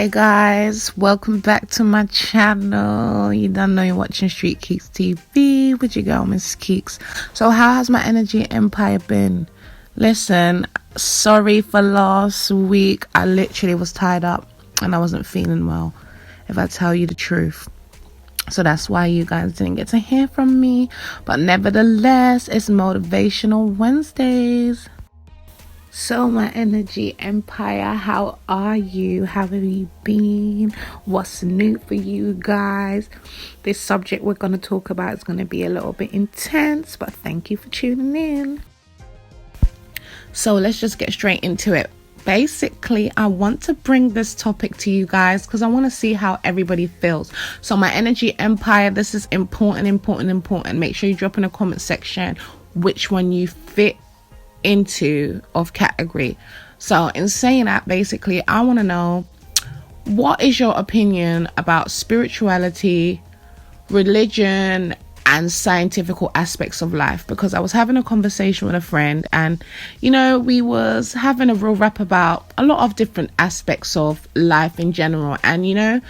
Hey guys, welcome back to my channel. You don't know you're watching Street Keeks TV with your girl Miss Keeks. So how has my energy empire been? Listen, sorry for last week. I literally was tied up and I wasn't feeling well, if I tell you the truth. So that's why you guys didn't get to hear from me. But nevertheless, it's Motivational Wednesdays. So my energy empire, how are you? How have you been? What's new for you guys? This subject we're going to talk about is going to be a little bit intense, but thank you for tuning in. So let's just get straight into it. Basically, I want to bring this topic to you guys because I want to see how everybody feels. So my energy empire, this is important. Make sure you drop in the comment section which one you fit into of category. So in saying that, basically I want to know, what is your opinion about spirituality, religion and scientific aspects of life? Because I was having a conversation with a friend and we was having a real rap about a lot of different aspects of life in general, and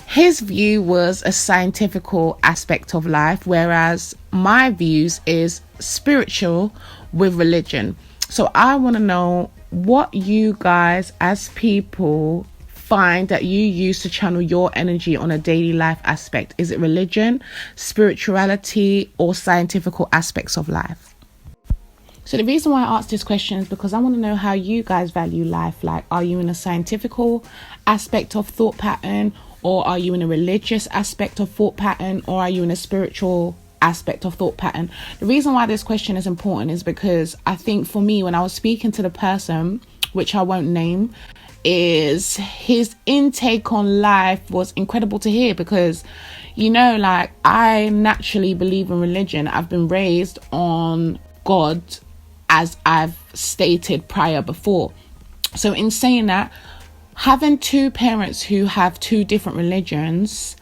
his view was a scientific aspect of life, whereas my views is spiritual with religion. So I want to know what you guys as people find that you use to channel your energy on a daily life aspect. Is it religion, spirituality, or scientific aspects of life? So the reason why I asked this question is because I want to know how you guys value life. Like, are you in a scientific aspect of thought pattern, or are you in a religious aspect of thought pattern, or are you in a spiritual aspect of thought pattern? The reason why this question is important is because I think for me, when I was speaking to the person, which I won't name, is his intake on life was incredible to hear, because I naturally believe in religion. I've been raised on God, as I've stated prior before. So in saying that, having two parents who have two different religions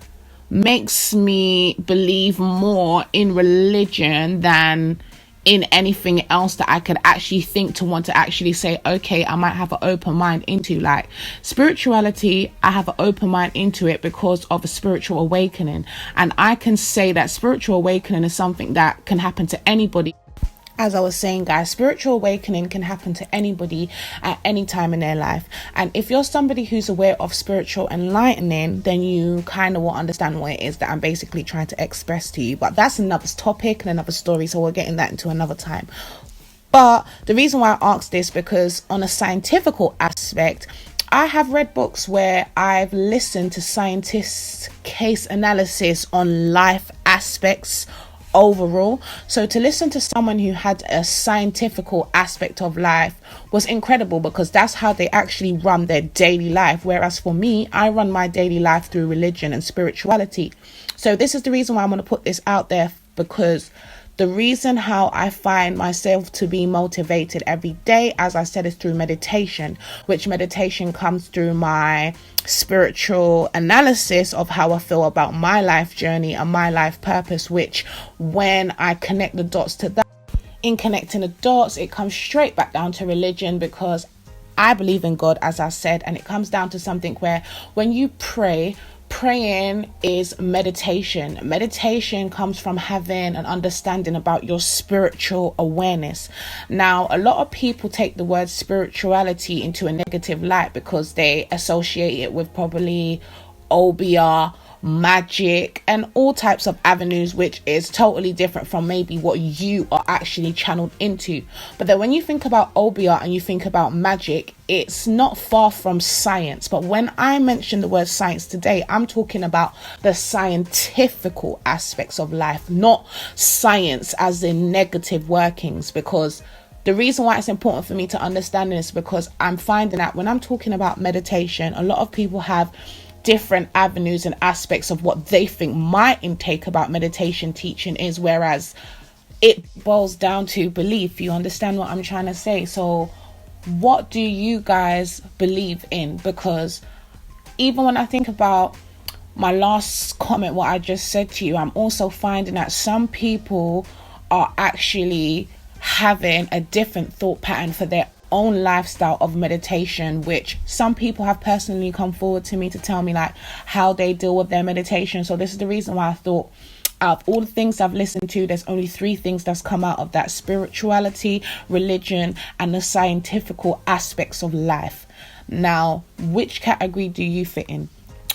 makes me believe more in religion than in anything else that I could actually think to want to actually say, okay, I might have an open mind into. Like spirituality, I have an open mind into it because of a spiritual awakening. And I can say that spiritual awakening is something that can happen to anybody. As I was saying, guys, spiritual awakening can happen to anybody at any time in their life. And if you're somebody who's aware of spiritual enlightening, then you kind of will understand what it is that I'm basically trying to express to you. But that's another topic and another story, so we'll get in that into another time. But the reason why I asked this, because on a scientific aspect, I have read books where I've listened to scientists' case analysis on life aspects overall. So to listen to someone who had a scientific aspect of life was incredible, because that's how they actually run their daily life. Whereas for me, I run my daily life through religion and spirituality. So this is the reason why I'm going to put this out there, because the reason how I find myself to be motivated every day, as I said, is through meditation, which meditation comes through my spiritual analysis of how I feel about my life journey and my life purpose, which when I connect the dots to that, in connecting the dots, it comes straight back down to religion, because I believe in God, as I said, and it comes down to something where when you pray, praying is meditation. Meditation comes from having an understanding about your spiritual awareness. Now, a lot of people take the word spirituality into a negative light because they associate it with probably OBR, magic and all types of avenues, which is totally different from maybe what you are actually channeled into. But then when you think about OBR and you think about magic, it's not far from science. But when I mention the word science today, I'm talking about the scientific aspects of life, not science as in negative workings. Because the reason why it's important for me to understand this, because I'm finding that when I'm talking about meditation, a lot of people have different avenues and aspects of what they think my intake about meditation teaching is, whereas it boils down to belief. You understand what I'm trying to say? So what do you guys believe in? Because even when I think about my last comment, what I just said to you, I'm also finding that some people are actually having a different thought pattern for their own lifestyle of meditation, which some people have personally come forward to me to tell me like how they deal with their meditation. So this is the reason why I thought, out of all the things I've listened to, there's only 3 things that's come out of that: spirituality, religion, and the scientific aspects of life. Now, which category do you fit in?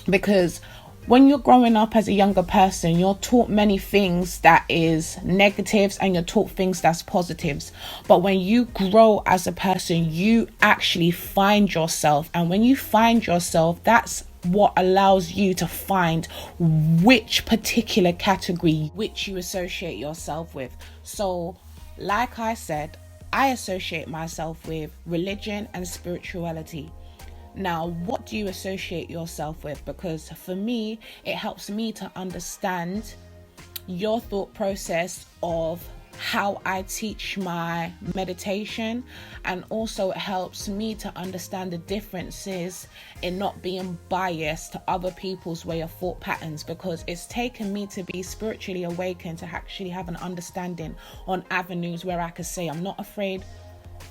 Because when you're growing up as a younger person, you're taught many things that is negatives and you're taught things that's positives. But when you grow as a person, you actually find yourself. And when you find yourself, that's what allows you to find which particular category which you associate yourself with. So, like I said, I associate myself with religion and spirituality. Now, what do you associate yourself with? Because for me, it helps me to understand your thought process of how I teach my meditation, and also it helps me to understand the differences in not being biased to other people's way of thought patterns, because it's taken me to be spiritually awakened to actually have an understanding on avenues where I could say I'm not afraid,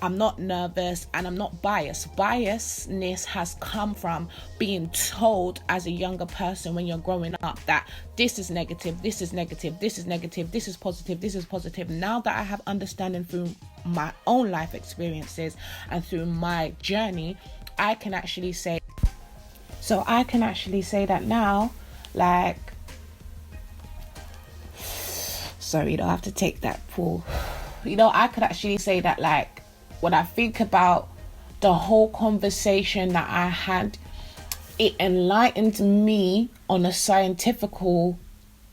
I'm not nervous, and I'm not biased. Biasness has come from being told as a younger person when you're growing up that this is negative, this is negative, this is negative, this is positive, this is positive. Now that I have understanding through my own life experiences and through my journey, I can actually say that now, like, sorry, you don't have to take that pull. I could actually say that, like, when I think about the whole conversation that I had, it enlightened me on a scientific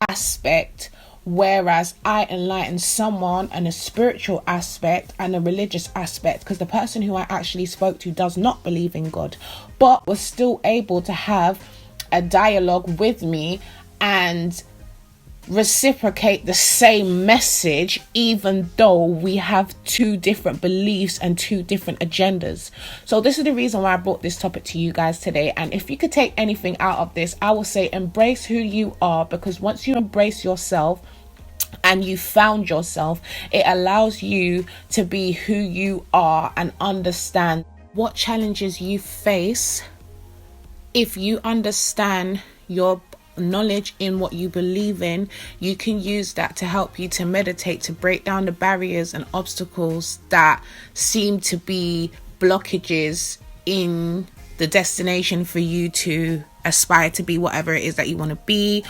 aspect, whereas I enlightened someone on a spiritual aspect and a religious aspect, because the person who I actually spoke to does not believe in God, but was still able to have a dialogue with me and reciprocate the same message, even though we have 2 different beliefs and 2 different agendas. So this is the reason why I brought this topic to you guys today. And if you could take anything out of this, I will say embrace who you are, because once you embrace yourself and you found yourself, it allows you to be who you are and understand what challenges you face. If you understand your knowledge in what you believe in, you can use that to help you to meditate, to break down the barriers and obstacles that seem to be blockages in the destination for you to aspire to be whatever it is that you want to be,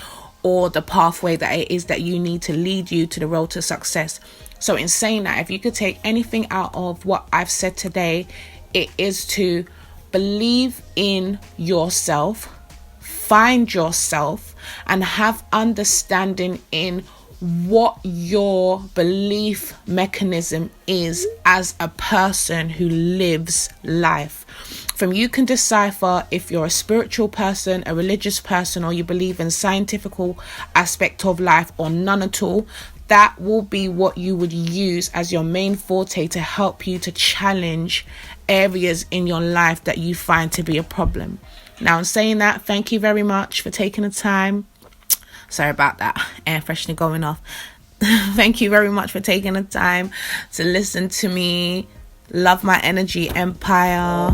or the pathway that it is that you need to lead you to the road to success. So in saying that, if you could take anything out of what I've said today, it is to believe in yourself, find yourself, and have understanding in what your belief mechanism is as a person who lives life. From you can decipher if you're a spiritual person, a religious person, or you believe in scientific aspect of life, or none at all. That will be what you would use as your main forte to help you to challenge areas in your life that you find to be a problem. Now, in saying that, thank you very much for taking the time. Sorry about that, air freshener going off. Thank you very much for taking the time to listen to me. Love my energy empire.